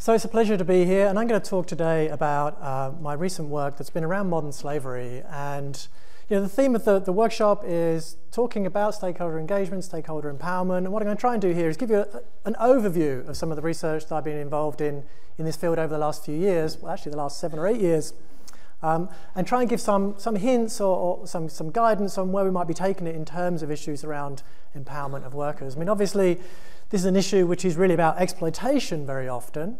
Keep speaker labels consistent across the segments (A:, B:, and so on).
A: So it's a pleasure to be here, and I'm going to talk today about my recent work that's been around modern slavery. And the theme of the workshop is talking about stakeholder engagement, stakeholder empowerment. And what I'm going to try and do here is give you an overview of some of the research that I've been involved in this field over the last few years, well, actually the last 7 or 8 years, and try and give some hints or some guidance on where we might be taking it in terms of issues around empowerment of workers. I mean, obviously, this is an issue which is really about exploitation very often.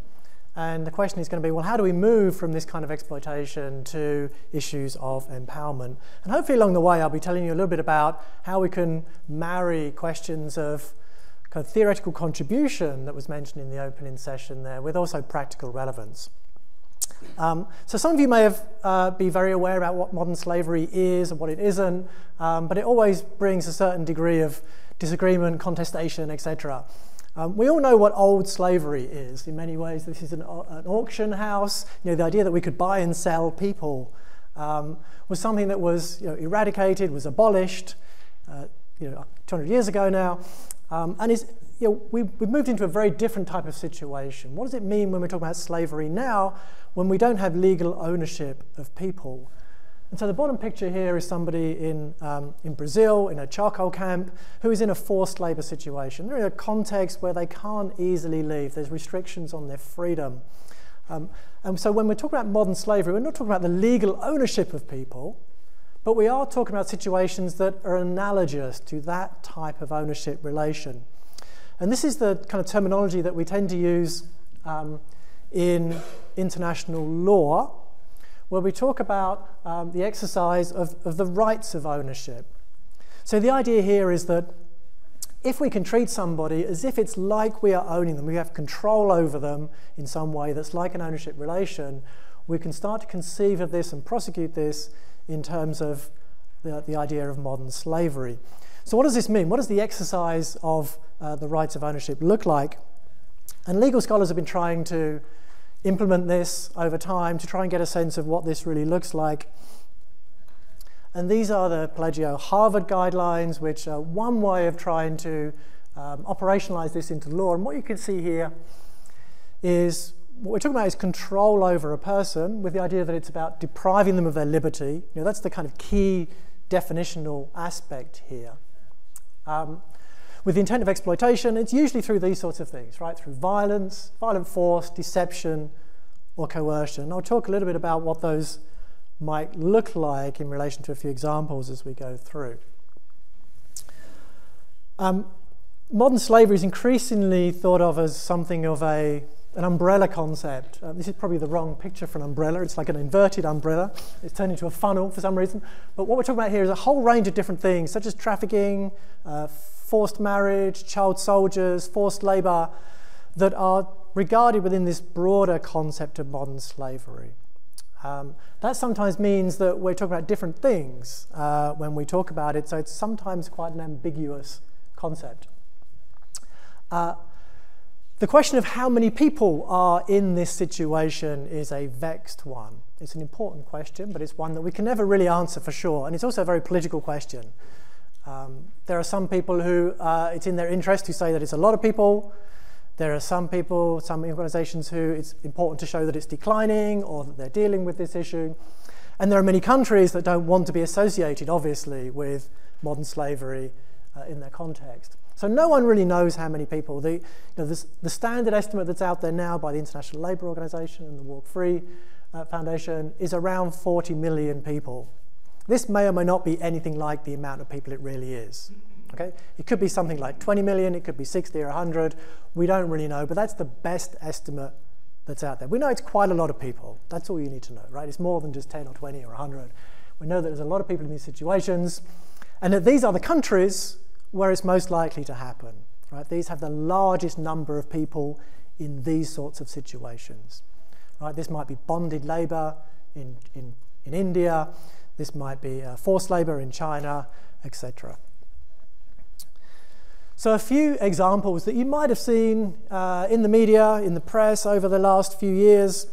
A: And the question is going to be, well, how do we move from this kind of exploitation to issues of empowerment? And hopefully along the way, I'll be telling you a little bit about how we can marry questions of kind of theoretical contribution that was mentioned in the opening session there with also practical relevance. So some of you may have be very aware about what modern slavery is and what it isn't, but it always brings a certain degree of disagreement, contestation, etc. We all know what old slavery is. In many ways, this is an auction house. The idea that we could buy and sell people was something that was eradicated, was abolished 200 years ago now. And we've moved into a very different type of situation. What does it mean when we talk about slavery now, when we don't have legal ownership of people? And so the bottom picture here is somebody in Brazil, in a charcoal camp, who is in a forced labor situation. They're in a context where they can't easily leave. There's restrictions on their freedom. And so when we're talking about modern slavery, we're not talking about the legal ownership of people, but we are talking about situations that are analogous to that type of ownership relation. And this is the kind of terminology that we tend to use in international law, where we talk about the exercise of the rights of ownership. So the idea here is that if we can treat somebody as if it's like we are owning them, we have control over them in some way that's like an ownership relation, we can start to conceive of this and prosecute this in terms of the idea of modern slavery. So what does this mean? What does the exercise of the rights of ownership look like? And legal scholars have been trying to implement this over time to try and get a sense of what this really looks like. And these are the Pallegio-Harvard guidelines, which are one way of trying to operationalize this into law. And what you can see here is what we're talking about is control over a person, with the idea that it's about depriving them of their liberty. That's the kind of key definitional aspect here. With the intent of exploitation, it's usually through these sorts of things, right? Through violence, violent force, deception, or coercion. I'll talk a little bit about what those might look like in relation to a few examples as we go through. Modern slavery is increasingly thought of as something of an umbrella concept. This is probably the wrong picture for an umbrella. It's like an inverted umbrella. It's turned into a funnel for some reason. But what we're talking about here is a whole range of different things, such as trafficking, forced marriage, child soldiers, forced labor, that are regarded within this broader concept of modern slavery. That sometimes means that we're talking about different things when we talk about it, so it's sometimes quite an ambiguous concept. The question of how many people are in this situation is a vexed one. It's an important question, but it's one that we can never really answer for sure, and it's also a very political question. There are some people who it's in their interest to say that it's a lot of people. There are some people, some organizations who it's important to show that it's declining or that they're dealing with this issue. And there are many countries that don't want to be associated, obviously, with modern slavery in their context. So no one really knows how many people. The standard estimate that's out there now by the International Labour Organization and the Walk Free Foundation is around 40 million people. This may or may not be anything like the amount of people it really is. Okay? It could be something like 20 million, it could be 60 or 100. We don't really know, but that's the best estimate that's out there. We know it's quite a lot of people. That's all you need to know, right? It's more than just 10 or 20 or 100. We know that there's a lot of people in these situations, and that these are the countries where it's most likely to happen. Right? These have the largest number of people in these sorts of situations. Right? This might be bonded labor in India. This might be forced labor in China, etc. So a few examples that you might have seen in the media, in the press over the last few years.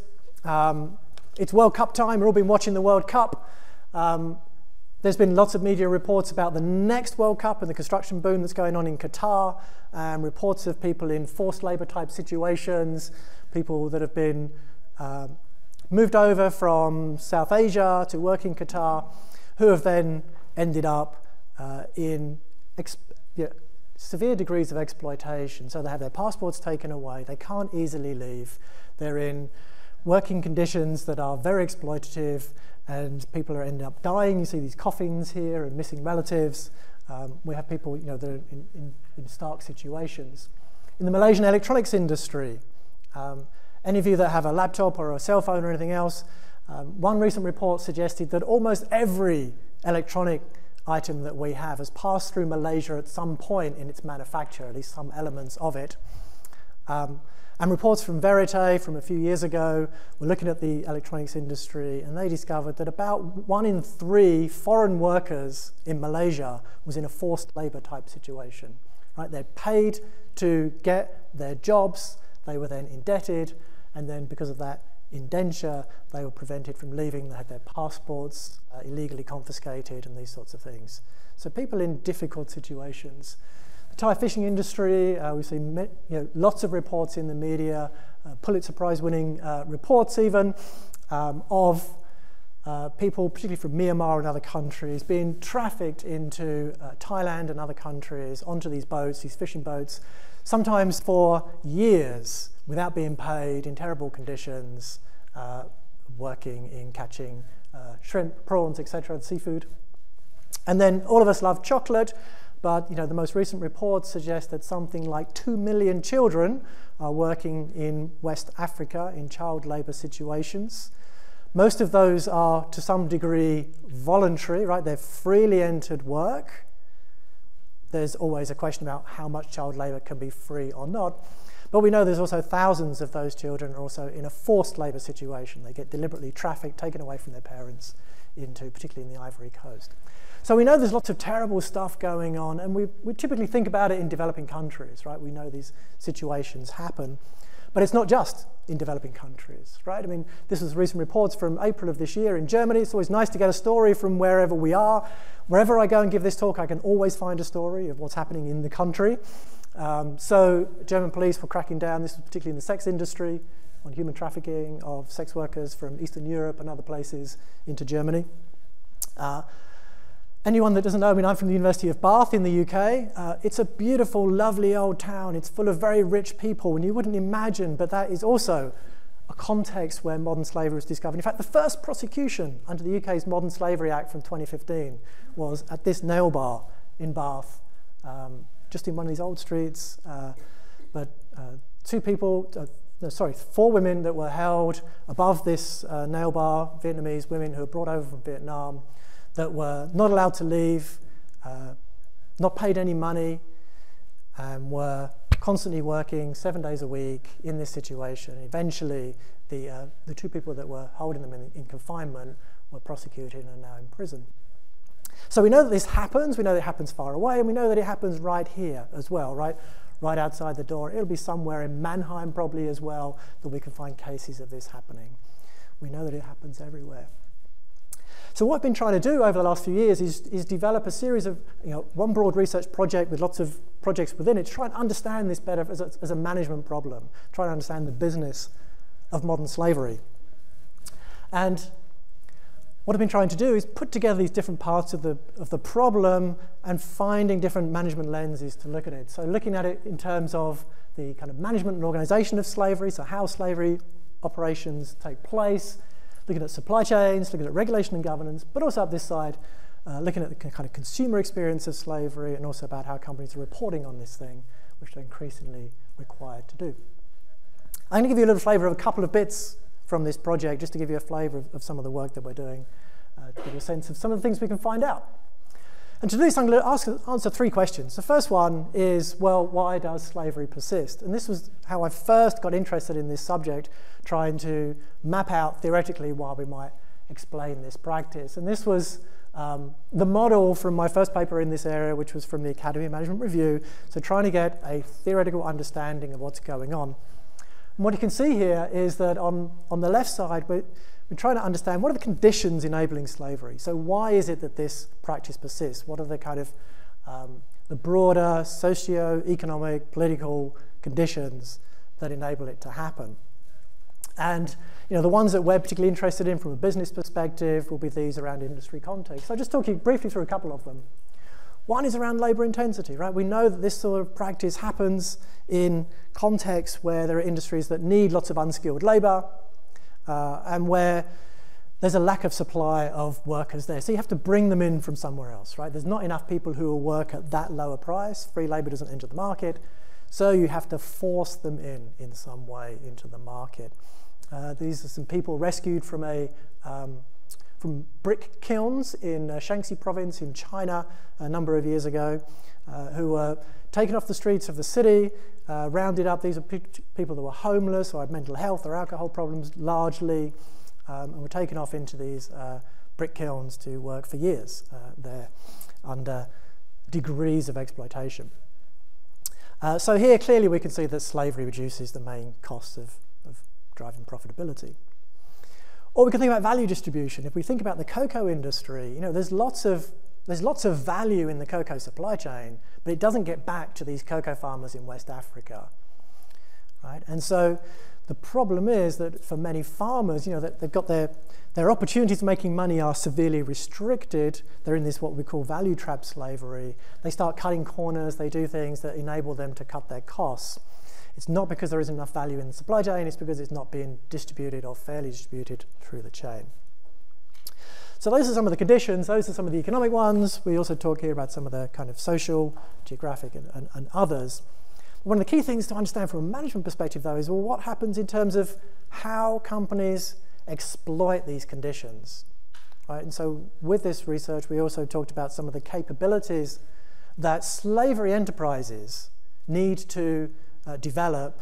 A: It's World Cup time. We've all been watching the World Cup. There's been lots of media reports about the next World Cup and the construction boom that's going on in Qatar, and reports of people in forced labor type situations, people that have been moved over from South Asia to work in Qatar, who have then ended up in severe degrees of exploitation. So they have their passports taken away, they can't easily leave, they're in working conditions that are very exploitative, and people are ending up dying. You see these coffins here and missing relatives. We have people that are in stark situations. In the Malaysian electronics industry, any of you that have a laptop or a cell phone or anything else, one recent report suggested that almost every electronic item that we have has passed through Malaysia at some point in its manufacture, at least some elements of it. And reports from Verite from a few years ago were looking at the electronics industry, and they discovered that about 1 in 3 foreign workers in Malaysia was in a forced labour type situation. Right? They're paid to get their jobs, they were then indebted, and then because of that indenture, they were prevented from leaving. They had their passports illegally confiscated and these sorts of things. So people in difficult situations. The Thai fishing industry, we've seen lots of reports in the media, Pulitzer Prize-winning reports even, of people, particularly from Myanmar and other countries, being trafficked into Thailand and other countries onto these boats, these fishing boats, sometimes for years without being paid, in terrible conditions, working in catching shrimp, prawns, etc., and seafood. And then all of us love chocolate, but the most recent reports suggest that something like 2 million children are working in West Africa in child labour situations. Most of those are, to some degree, voluntary, right? They've freely entered work. There's always a question about how much child labour can be free or not. But we know there's also thousands of those children are also in a forced labour situation. They get deliberately trafficked, taken away from their parents, particularly in the Ivory Coast. So we know there's lots of terrible stuff going on, and we typically think about it in developing countries, right? We know these situations happen. But it's not just in developing countries, right? I mean, this was recent reports from April of this year in Germany. It's always nice to get a story from wherever we are. Wherever I go and give this talk, I can always find a story of what's happening in the country. So German police were cracking down, this was particularly in the sex industry, on human trafficking of sex workers from Eastern Europe and other places into Germany. Anyone that doesn't know, I mean, I'm from the University of Bath in the UK. It's a beautiful, lovely old town. It's full of very rich people, and you wouldn't imagine, but that is also a context where modern slavery was discovered. In fact, the first prosecution under the UK's Modern Slavery Act from 2015 was at this nail bar in Bath, just in one of these old streets. But 4 women that were held above this nail bar, Vietnamese women who were brought over from Vietnam, that were not allowed to leave, not paid any money, and were constantly working 7 days a week in this situation. Eventually, the 2 people that were holding them in confinement were prosecuted and are now in prison. So we know that this happens, we know that it happens far away, and we know that it happens right here as well, right outside the door. It'll be somewhere in Mannheim probably as well that we can find cases of this happening. We know that it happens everywhere. So what I've been trying to do over the last few years is develop a series of, one broad research project with lots of projects within it to try and understand this better as a management problem, try and understand the business of modern slavery. And what I've been trying to do is put together these different parts of the problem and finding different management lenses to look at it. So looking at it in terms of the kind of management and organization of slavery, so how slavery operations take place, looking at supply chains, looking at regulation and governance, but also up this side, looking at the kind of consumer experience of slavery and also about how companies are reporting on this thing, which they're increasingly required to do. I'm going to give you a little flavour of a couple of bits from this project, just to give you a flavour of some of the work that we're doing, to give you a sense of some of the things we can find out. And to do this, I'm going to answer 3 questions. The first one is, well, why does slavery persist? And this was how I first got interested in this subject, trying to map out theoretically why we might explain this practice. And this was the model from my first paper in this area, which was from the Academy of Management Review, so trying to get a theoretical understanding of what's going on. And what you can see here is that on the left side, we're trying to understand what are the conditions enabling slavery. So why is it that this practice persists? What are the kind of the broader socio-economic, political conditions that enable it to happen? And the ones that we're particularly interested in from a business perspective will be these around industry context. So I'll just talk you briefly through a couple of them. One is around labour intensity, right? We know that this sort of practice happens in contexts where there are industries that need lots of unskilled labour and where there's a lack of supply of workers there. So you have to bring them in from somewhere else, right? There's not enough people who will work at that lower price. Free labour doesn't enter the market. So you have to force them in some way into the market. These are some people rescued from brick kilns in Shaanxi province in China a number of years ago, who were taken off the streets of the city, rounded up. These are people that were homeless or had mental health or alcohol problems largely, and were taken off into these brick kilns to work for years there under degrees of exploitation. So here clearly we can see that slavery reduces the main costs of driving profitability. Or we can think about value distribution. If we think about the cocoa industry, there's lots of value in the cocoa supply chain, but it doesn't get back to these cocoa farmers in West Africa, right? And so the problem is that for many farmers, that they've got their opportunities of making money are severely restricted. They're in this what we call value trap slavery. They start cutting corners. They do things that enable them to cut their costs. It's not because there isn't enough value in the supply chain, it's because it's not being distributed or fairly distributed through the chain. So those are some of the conditions, those are some of the economic ones. We also talk here about some of the kind of social, geographic, and others. One of the key things to understand from a management perspective, though, is what happens in terms of how companies exploit these conditions. Right? And so with this research, we also talked about some of the capabilities that slavery enterprises need to develop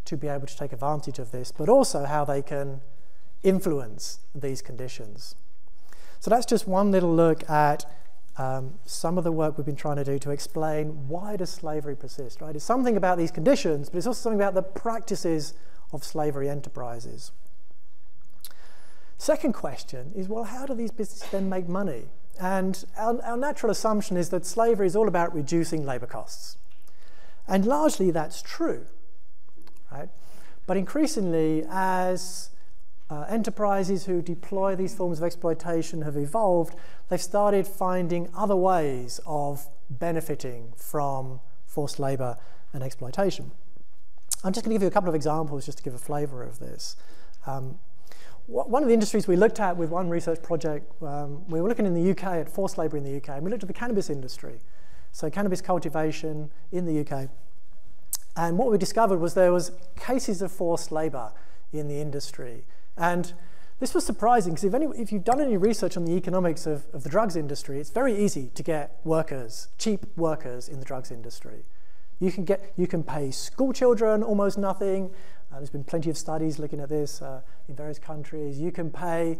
A: to be able to take advantage of this, but also how they can influence these conditions. So that's just one little look at some of the work we've been trying to do to explain why does slavery persist, right? It's something about these conditions, but it's also something about the practices of slavery enterprises. Second question is, well, how do these businesses then make money? And our natural assumption is that slavery is all about reducing labour costs. And largely that's true, right? But increasingly, as enterprises who deploy these forms of exploitation have evolved, they've started finding other ways of benefiting from forced labour and exploitation. I'm just going to give you a couple of examples just to give a flavour of this. One of the industries we looked at with one research project, we were looking in the UK at forced labour in the UK, and we looked at the cannabis industry. So cannabis cultivation in the UK. And what we discovered was there was cases of forced labour in the industry. And this was surprising, because if you've done any research on the economics of the drugs industry, it's very easy to get workers, cheap workers in the drugs industry. You can pay school children almost nothing. There's been plenty of studies looking at this in various countries. You can pay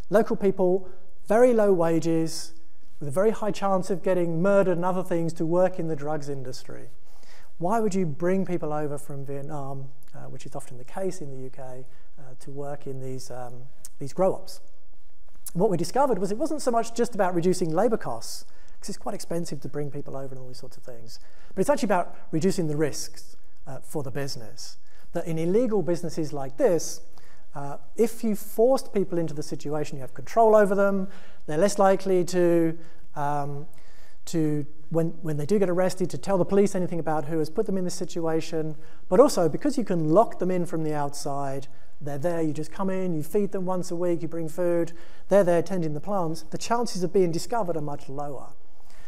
A: local people very low wages with a very high chance of getting murdered and other things to work in the drugs industry. Why would you bring people over from Vietnam, which is often the case in the UK, to work in these grow-ops? What we discovered was it wasn't so much just about reducing labour costs, because it's quite expensive to bring people over and all these sorts of things, but it's actually about reducing the risks for the business. That in illegal businesses like this, if you forced people into the situation, you have control over them, they're less likely to when they do get arrested, to tell the police anything about who has put them in this situation. But also, because you can lock them in from the outside, they're there, you just come in, you feed them once a week, you bring food, they're there tending the plants, the chances of being discovered are much lower.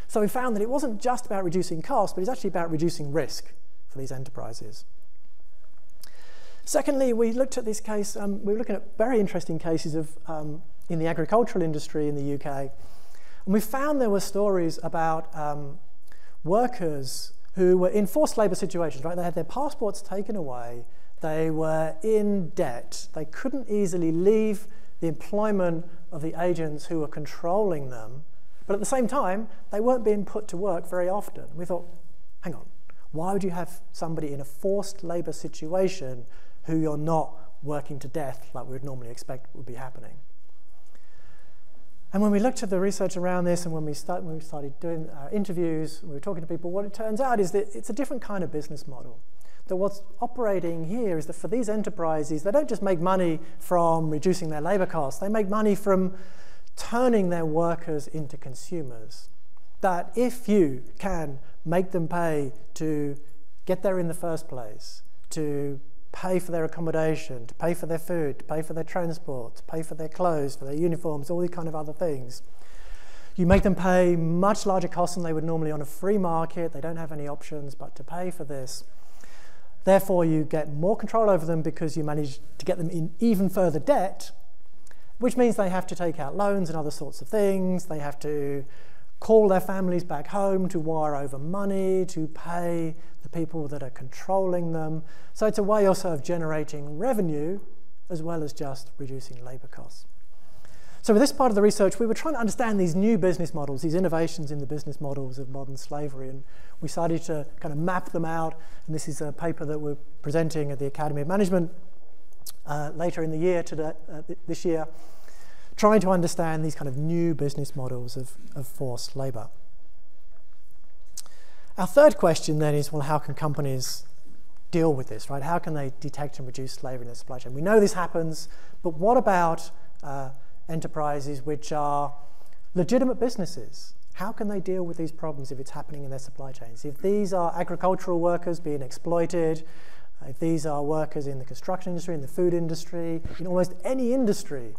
A: So we found that it wasn't just about reducing costs, but it's actually about reducing risk for these enterprises. Secondly, we looked at this case, we were looking at very interesting cases of in the agricultural industry in the UK. And we found there were stories about workers who were in forced labour situations, right? They had their passports taken away, they were in debt, they couldn't easily leave the employment of the agents who were controlling them, but at the same time, they weren't being put to work very often. We thought, hang on, why would you have somebody in a forced labour situation who you're not working to death like we would normally expect would be happening? And when we looked at the research around this, and when we started doing interviews, we were talking to people, what it turns out is that it's a different kind of business model. that what's operating here is that for these enterprises, they don't just make money from reducing their labor costs, they make money from turning their workers into consumers. That if you can make them pay to get there in the first place, to pay for their accommodation, to pay for their food, to pay for their transport, to pay for their clothes, for their uniforms, all these kind of other things, you make them pay much larger costs than they would normally on a free market. They don't have any options but to pay for this. Therefore, you get more control over them because you manage to get them in even further debt, which means they have to take out loans and other sorts of things. They have to call their families back home to wire over money, to pay the people that are controlling them. So it's a way also of generating revenue as well as just reducing labor costs. So with this part of the research, we were trying to understand these new business models, these innovations in the business models of modern slavery, and we started to kind of map them out. And this is a paper that we're presenting at the Academy of Management later in the year, this year, trying to understand these kind of new business models of forced labor. Our third question then is, well, how can companies deal with this, right? How can they detect and reduce slavery in the supply chain? We know this happens, but what about enterprises which are legitimate businesses? How can they deal with these problems if it's happening in their supply chains? If these are agricultural workers being exploited, if these are workers in the construction industry, in the food industry, in almost any industry,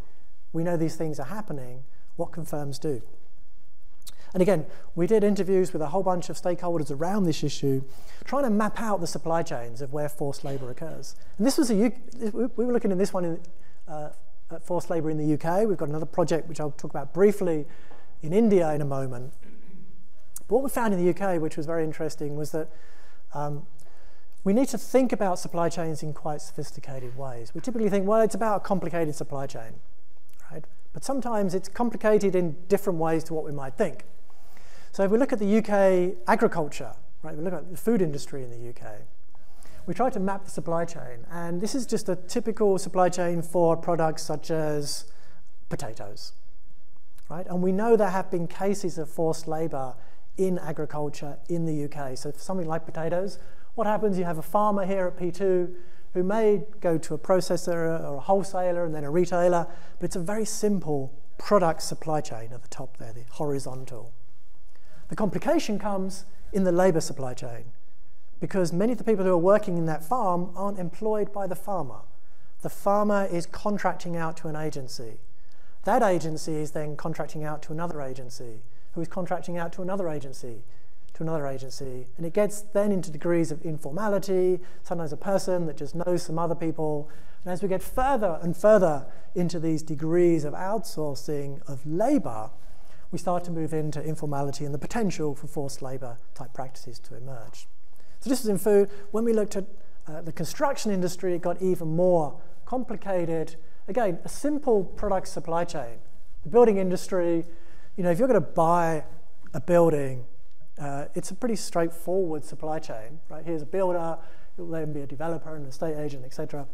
A: we know these things are happening, what can firms do? And again, we did interviews with a whole bunch of stakeholders around this issue, trying to map out the supply chains of where forced labor occurs. And this was we were looking at this one at forced labor in the UK. We've got another project which I'll talk about briefly in India in a moment. But what we found in the UK, which was very interesting, was that we need to think about supply chains in quite sophisticated ways. We typically think, well, it's about a complicated supply chain, right? But sometimes it's complicated in different ways to what we might think. So if we look at the UK agriculture, right, we look at the food industry in the UK, we try to map the supply chain. And this is just a typical supply chain for products such as potatoes, right? And we know there have been cases of forced labor in agriculture in the UK. So for something like potatoes, what happens? You have a farmer here at P2 who may go to a processor or a wholesaler and then a retailer, but it's a very simple product supply chain at the top there, the horizontal. The complication comes in the labor supply chain, because many of the people who are working in that farm aren't employed by the farmer. The farmer is contracting out to an agency. That agency is then contracting out to another agency, who is contracting out to another agency, to another agency. And it gets then into degrees of informality, sometimes a person that just knows some other people. And as we get further and further into these degrees of outsourcing of labor, we start to move into informality and the potential for forced labor type practices to emerge. So this was in food. When we looked at the construction industry, it got even more complicated. Again, a simple product supply chain. The building industry, you know, if you're going to buy a building, it's a pretty straightforward supply chain, right? Here's a builder, it will then be a developer, an estate agent, etc.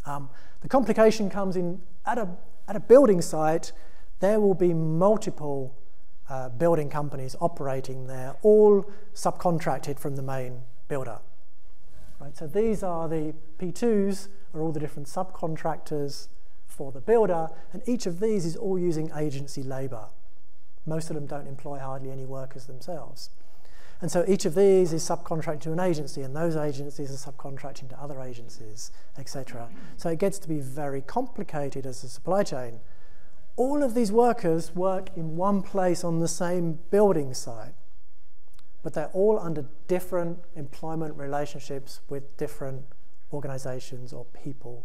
A: The complication comes in at a building site. There will be multiple building companies operating there, all subcontracted from the main builder. Right? So these are the P2s, are all the different subcontractors for the builder, and each of these is all using agency labor. Most of them don't employ hardly any workers themselves. And so each of these is subcontracted to an agency, and those agencies are subcontracting to other agencies, etc. So it gets to be very complicated as a supply chain. All of these workers work in one place on the same building site, but they're all under different employment relationships with different organizations or people,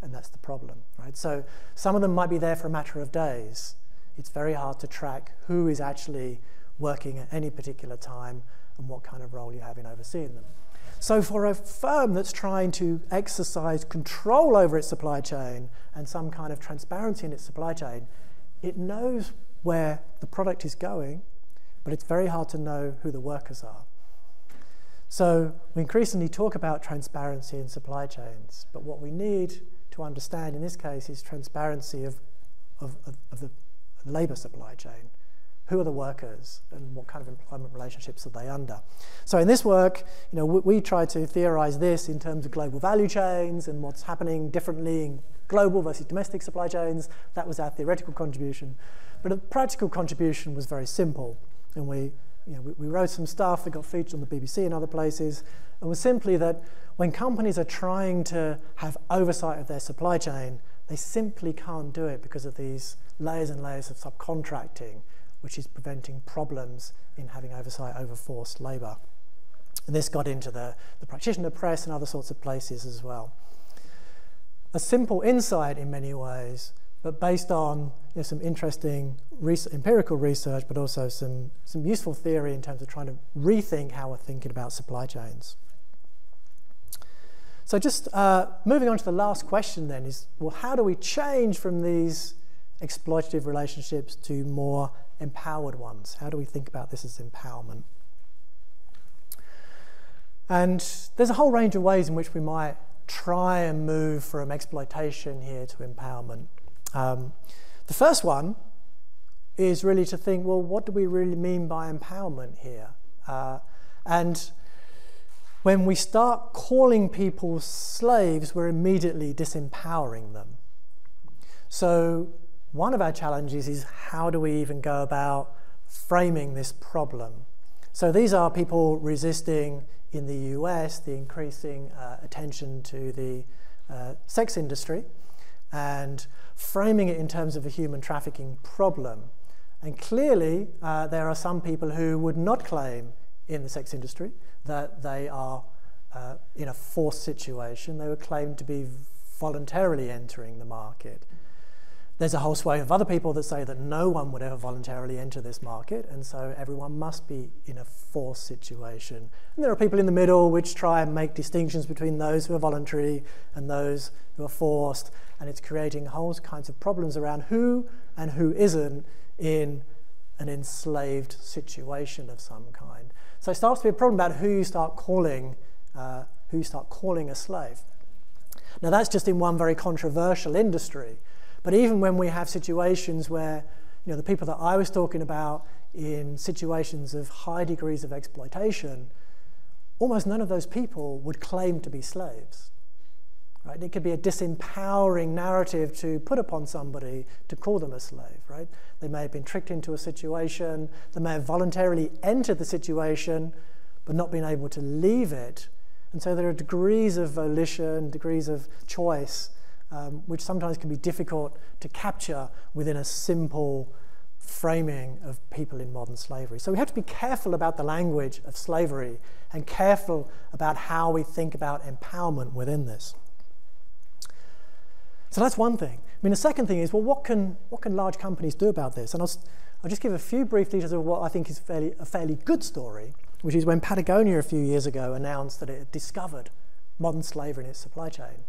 A: and that's the problem, right? So some of them might be there for a matter of days. It's very hard to track who is actually working at any particular time and what kind of role you have in overseeing them. So for a firm that's trying to exercise control over its supply chain and some kind of transparency in its supply chain, it knows where the product is going, but it's very hard to know who the workers are. So we increasingly talk about transparency in supply chains, but what we need to understand in this case is transparency of the labor supply chain, who are the workers and what kind of employment relationships are they under. So in this work, we try to theorize this in terms of global value chains and what's happening differently in global versus domestic supply chains. That was our theoretical contribution. But the practical contribution was very simple. And we wrote some stuff that got featured on the BBC and other places, and was simply that when companies are trying to have oversight of their supply chain, they simply can't do it because of these layers and layers of subcontracting, which is preventing problems in having oversight over forced labour. And this got into the practitioner press and other sorts of places as well. A simple insight in many ways, but based on some interesting empirical research, but also some useful theory in terms of trying to rethink how we're thinking about supply chains. So just moving on to the last question then is, well, how do we change from these exploitative relationships to more empowered ones? How do we think about this as empowerment? And there's a whole range of ways in which we might try and move from exploitation here to empowerment. The first one is really to think, well, what do we really mean by empowerment here? And when we start calling people slaves, we're immediately disempowering them. So one of our challenges is, how do we even go about framing this problem? So these are people resisting in the US the increasing attention to the sex industry and framing it in terms of a human trafficking problem. And clearly there are some people who would not claim in the sex industry that they are in a forced situation. They would claim to be voluntarily entering the market. There's a whole swathe of other people that say that no one would ever voluntarily enter this market, and so everyone must be in a forced situation. And there are people in the middle which try and make distinctions between those who are voluntary and those who are forced, and it's creating whole kinds of problems around who and who isn't in an enslaved situation of some kind. So it starts to be a problem about who you start calling a slave. Now that's just in one very controversial industry. But even when we have situations where, the people that I was talking about in situations of high degrees of exploitation, almost none of those people would claim to be slaves. Right? It could be a disempowering narrative to put upon somebody to call them a slave. Right? They may have been tricked into a situation, they may have voluntarily entered the situation, but not been able to leave it. And so there are degrees of volition, degrees of choice, which sometimes can be difficult to capture within a simple framing of people in modern slavery. So we have to be careful about the language of slavery and careful about how we think about empowerment within this. So that's one thing. I mean, the second thing is, well, what can large companies do about this? And I'll just give a few brief details of what I think is a fairly good story, which is when Patagonia a few years ago announced that it had discovered modern slavery in its supply chain.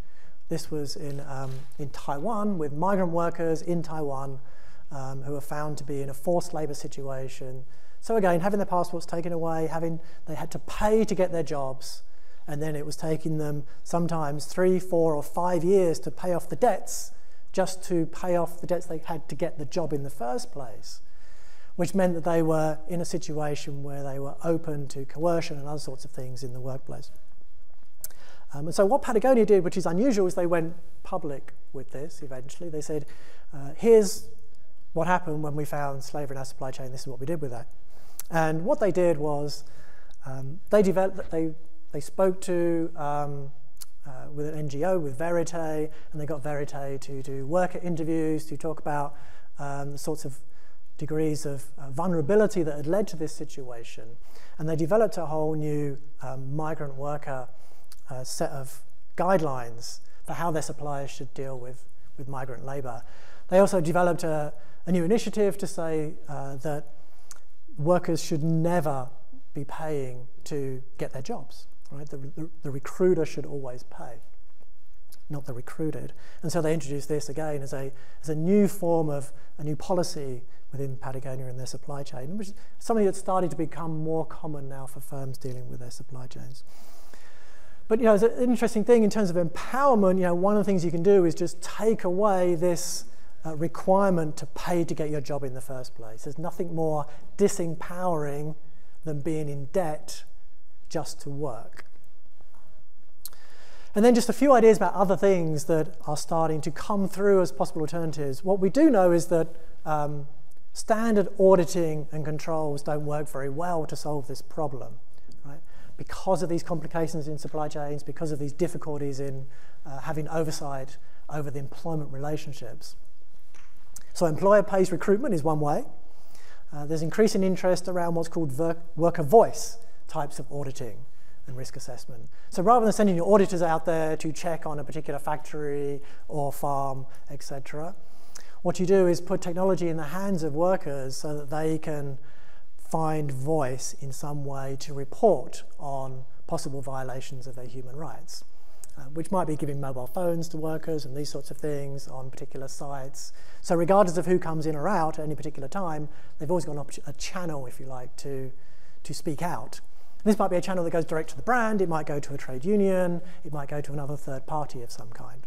A: This was in Taiwan, with migrant workers in Taiwan who were found to be in a forced labour situation. So again, having their passports taken away, they had to pay to get their jobs, and then it was taking them sometimes 3, 4 or 5 years to pay off the debts, just to pay off the debts they had to get the job in the first place, which meant that they were in a situation where they were open to coercion and other sorts of things in the workplace. And so what Patagonia did, which is unusual, is they went public with this eventually. They said, here's what happened when we found slavery in our supply chain. This is what we did with that. And what they did was they spoke to with an NGO, with Verite, and they got Verite to do worker interviews, to talk about the sorts of degrees of vulnerability that had led to this situation. And they developed a whole new migrant worker set of guidelines for how their suppliers should deal with migrant labour. They also developed a new initiative to say that workers should never be paying to get their jobs. Right? The recruiter should always pay, not the recruited. And so they introduced this again as a new form of a new policy within Patagonia and their supply chain, which is something that's starting to become more common now for firms dealing with their supply chains. But it's an interesting thing in terms of empowerment. One of the things you can do is just take away this requirement to pay to get your job in the first place. There's nothing more disempowering than being in debt just to work. And then just a few ideas about other things that are starting to come through as possible alternatives. What we do know is that standard auditing and controls don't work very well to solve this problem, right? Because of these complications in supply chains, because of these difficulties in having oversight over the employment relationships. So employer-pays recruitment is one way. There's increasing interest around what's called worker voice types of auditing and risk assessment. So rather than sending your auditors out there to check on a particular factory or farm, etc., what you do is put technology in the hands of workers so that they can find voice in some way to report on possible violations of their human rights, which might be giving mobile phones to workers and these sorts of things on particular sites. So regardless of who comes in or out at any particular time, they've always got a channel, if you like, to speak out. This might be a channel that goes direct to the brand, it might go to a trade union, it might go to another third party of some kind.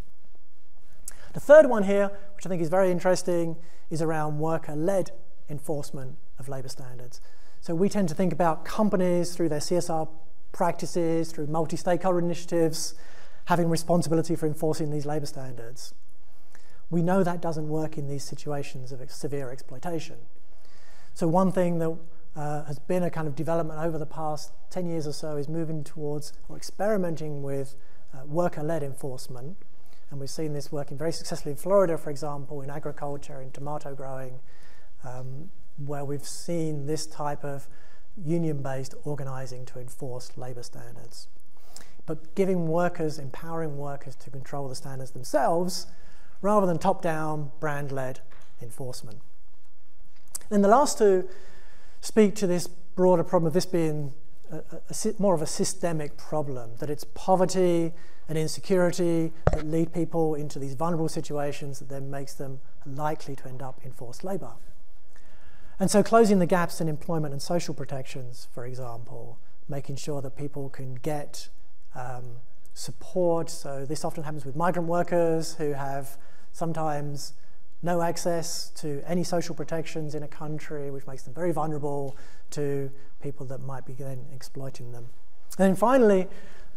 A: The third one here, which I think is very interesting, is around worker-led enforcement of labour standards. So we tend to think about companies through their CSR practices, through multi-stakeholder initiatives, having responsibility for enforcing these labour standards. We know that doesn't work in these situations of severe exploitation. So one thing that has been a kind of development over the past 10 years or so is moving towards or experimenting with worker-led enforcement. And we've seen this working very successfully in Florida, for example, in agriculture, in tomato growing, where we've seen this type of union-based organising to enforce labour standards. But giving workers, empowering workers to control the standards themselves, rather than top-down, brand-led enforcement. Then the last two speak to this broader problem of this being more of a systemic problem, that it's poverty and insecurity that lead people into these vulnerable situations that then makes them likely to end up in forced labour. And so closing the gaps in employment and social protections, for example, making sure that people can get support. So this often happens with migrant workers who have sometimes no access to any social protections in a country, which makes them very vulnerable to people that might be then exploiting them. And then finally,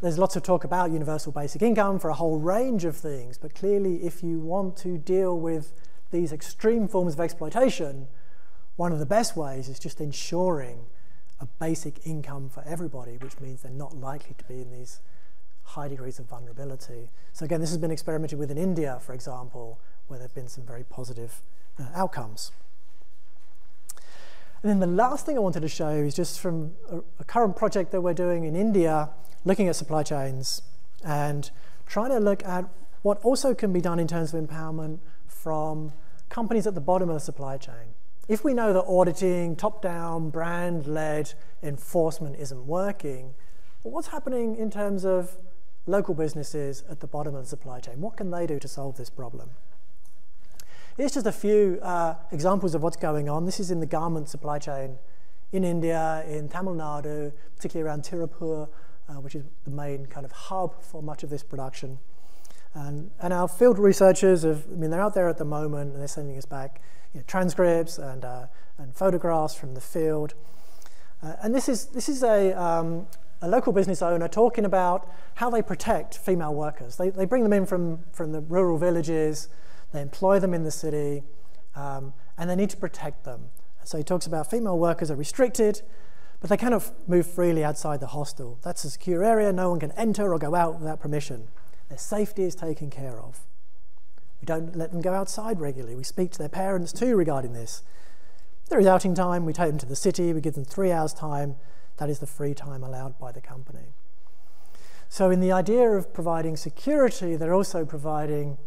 A: there's lots of talk about universal basic income for a whole range of things, but clearly if you want to deal with these extreme forms of exploitation, one of the best ways is just ensuring a basic income for everybody, which means they're not likely to be in these high degrees of vulnerability. So again, this has been experimented with in India, for example, where there have been some very positive outcomes. And then the last thing I wanted to show is just from a current project that we're doing in India, looking at supply chains and trying to look at what also can be done in terms of empowerment from companies at the bottom of the supply chain. If we know that auditing, top-down, brand-led enforcement isn't working, well, what's happening in terms of local businesses at the bottom of the supply chain? What can they do to solve this problem? Here's just a few examples of what's going on. This is in the garment supply chain in India, in Tamil Nadu, particularly around Tirupur, which is the main kind of hub for much of this production. And our field researchers they're out there at the moment, and they're sending us back transcripts and photographs from the field. And this is a local business owner talking about how they protect female workers. They bring them in from the rural villages, they employ them in the city, and they need to protect them. So he talks about female workers are restricted, but they cannot move freely outside the hostel. That's a secure area, no one can enter or go out without permission. Their safety is taken care of. We don't let them go outside regularly. We speak to their parents too regarding this. There is outing time, we take them to the city, we give them 3 hours time. That is the free time allowed by the company. So in the idea of providing security, they're also providing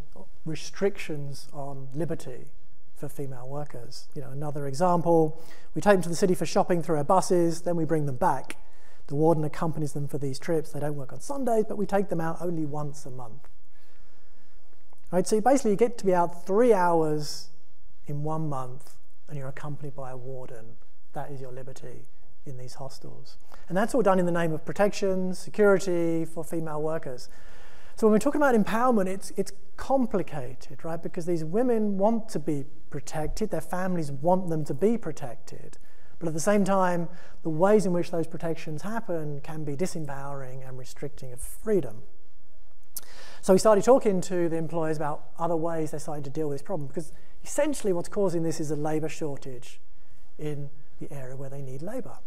A: restrictions on liberty for female workers. Another example, we take them to the city for shopping through our buses, then we bring them back. The warden accompanies them for these trips. They don't work on Sundays, but we take them out only once a month. Right, so you get to be out 3 hours in 1 month, and you're accompanied by a warden. That is your liberty in these hostels. And that's all done in the name of protection, security for female workers. So when we're talking about empowerment, it's complicated, right? Because these women want to be protected, their families want them to be protected. But at the same time, the ways in which those protections happen can be disempowering and restricting of freedom. So we started talking to the employers about other ways they're starting to deal with this problem, because essentially what's causing this is a labour shortage in the area where they need labour.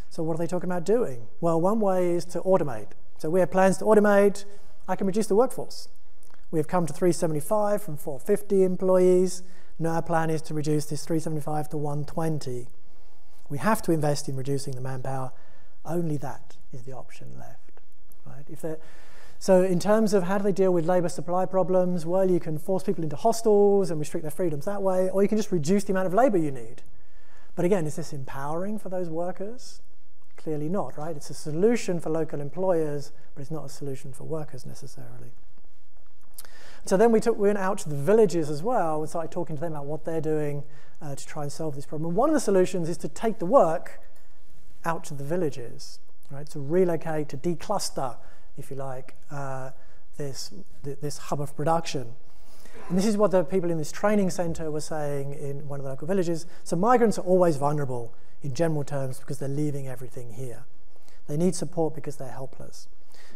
A: So what are they talking about doing? Well, one way is to automate. So we have plans to automate. I can reduce the workforce. We have come to 375 from 450 employees. Now our plan is to reduce this 375 to 120. We have to invest in reducing the manpower. Only that is the option left, right? So in terms of how do they deal with labour supply problems, well, you can force people into hostels and restrict their freedoms that way, or you can just reduce the amount of labour you need. But again, is this empowering for those workers? Clearly not, right? It's a solution for local employers, but it's not a solution for workers necessarily. So then we went out to the villages as well and started talking to them about what they're doing to try and solve this problem. And one of the solutions is to take the work out to the villages, right? To relocate, to decluster, if you like, this hub of production. And this is what the people in this training centre were saying in one of the local villages. So migrants are always vulnerable in general terms because they're leaving everything here. They need support because they're helpless.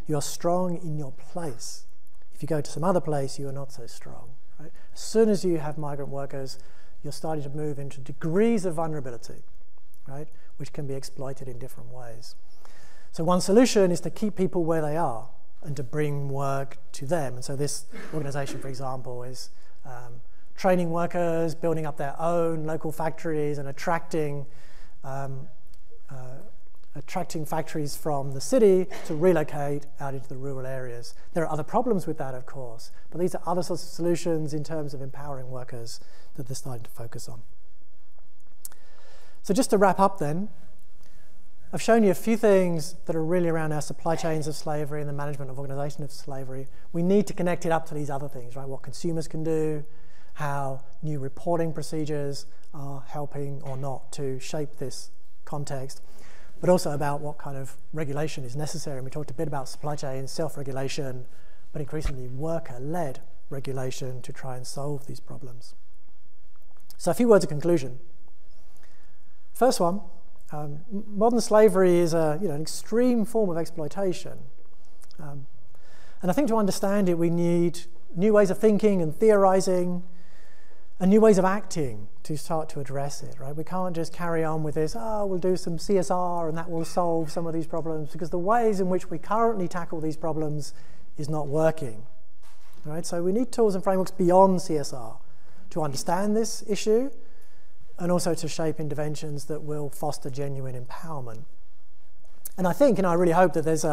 A: You are strong in your place. If you go to some other place, you are not so strong, right? As soon as you have migrant workers, you're starting to move into degrees of vulnerability, right, which can be exploited in different ways. So one solution is to keep people where they are and to bring work to them. And so this organisation, for example, is training workers, building up their own local factories and attracting factories from the city to relocate out into the rural areas. There are other problems with that, of course, but these are other sorts of solutions in terms of empowering workers that they're starting to focus on. So just to wrap up then, I've shown you a few things that are really around our supply chains of slavery and the management of organisation of slavery. We need to connect it up to these other things, right? What consumers can do, how new reporting procedures are helping or not to shape this context, but also about what kind of regulation is necessary. And we talked a bit about supply chain, self-regulation, but increasingly worker-led regulation to try and solve these problems. So a few words of conclusion. First one, modern slavery is an extreme form of exploitation. And I think to understand it, we need new ways of thinking and theorizing, and new ways of acting to start to address it, right? We can't just carry on with this, we'll do some CSR and that will solve some of these problems, because the ways in which we currently tackle these problems is not working, right? So we need tools and frameworks beyond CSR to understand this issue and also to shape interventions that will foster genuine empowerment. And I think, and I really hope that there's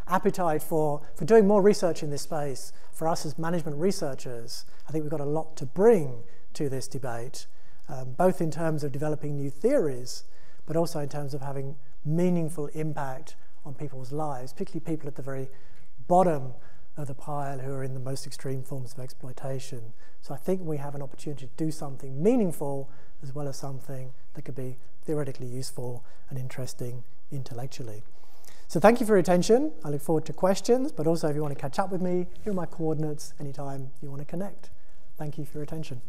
A: appetite for doing more research in this space. For us as management researchers, I think we've got a lot to bring to this debate, both in terms of developing new theories, but also in terms of having meaningful impact on people's lives, particularly people at the very bottom of the pile who are in the most extreme forms of exploitation. So I think we have an opportunity to do something meaningful as well as something that could be theoretically useful and interesting intellectually. So thank you for your attention. I look forward to questions, but also if you want to catch up with me, here are my coordinates anytime you want to connect. Thank you for your attention.